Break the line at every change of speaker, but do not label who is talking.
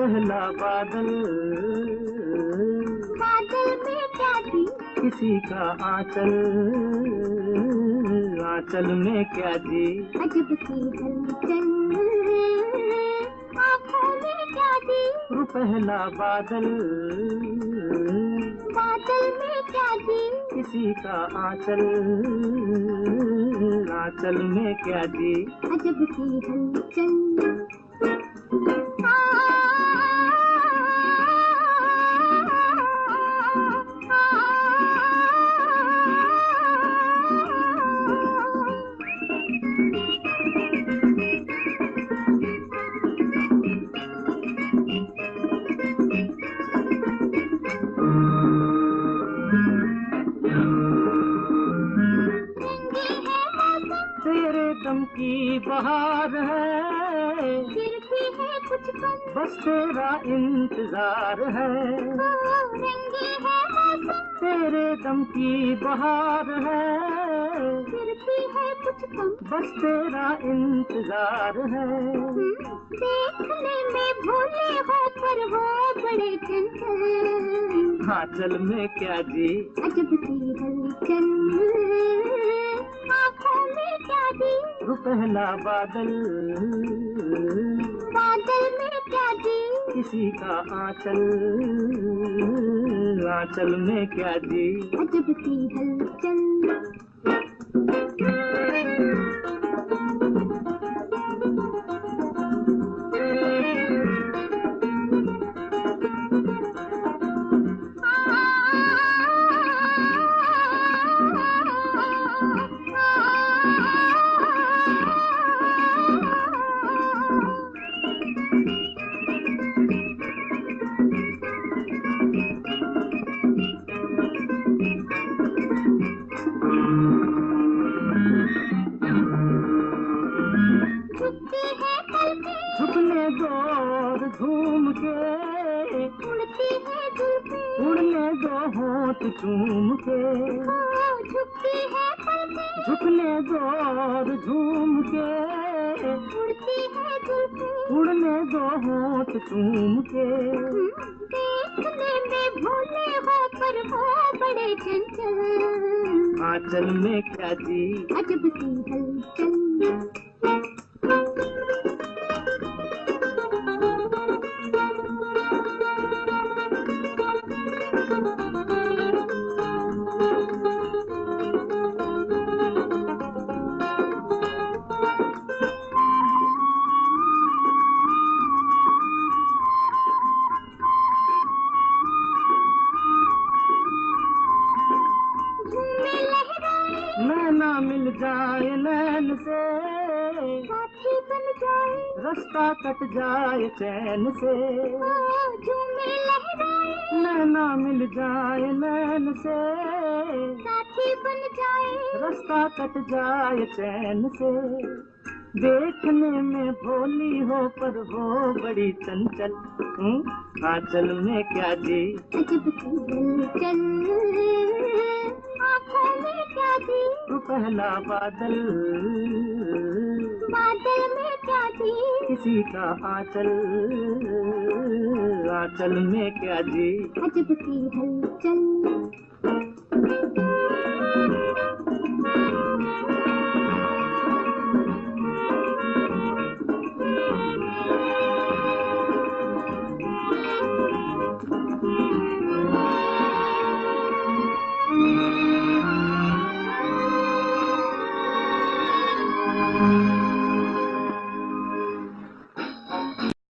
पहला बादल,
बादल में क्या जी,
किसी का आंचल, आंचल में क्या जी।
अजब सी हलचल, आँखों में क्या जी,
पहला बादल,
बादल में क्या जी,
किसी का आंचल, आंचल में क्या जी।
अजब सी हलचल।
तेरे दम की बहार है,
फिर भी है कुछ कम,
बस तेरा इंतजार है।
रंगी है मौसम,
तेरे दम की बहार है,
फिर भी है कुछ कम,
बस तेरा इंतजार है।
देखने में भोले हो पर हो बड़े चंचल,
आंचल में क्या जी।
अजब सी हलचल, आँखों में क्या जी,
पहला बादल,
बादल में क्या जी,
किसी का आंचल, आंचल में क्या जी।
अजब सी हलचल।
झुकने दो और झूम के,
उड़ती है जुल्फें,
उड़ने दो होंठ चूम के।
झुकती है पलकें,
झुकने दो और झूम के,
उड़ती है जुल्फें,
उड़ने दो होंठ चूम के।
देखने में भोले हो पर हो बड़े चंचल,
आंचल में क्या जी।
अजब सी हलचल।
नैना मिल जाए नैन से,
साथी बन जाए,
रास्ता कट जाए चैन से।
झूमे लहराए,
नैना मिल जाए नैन से,
साथी बन जाए,
रास्ता कट जाए चैन से। देखने में भोली हो पर हो बड़ी चंचल, आंचल में क्या जी।
अजब सी हलचल, आँखों में क्या जी,
पहला बादल,
बादल में क्या जी,
किसी का आंचल, आंचल में क्या जी।
अजब सी हलचल।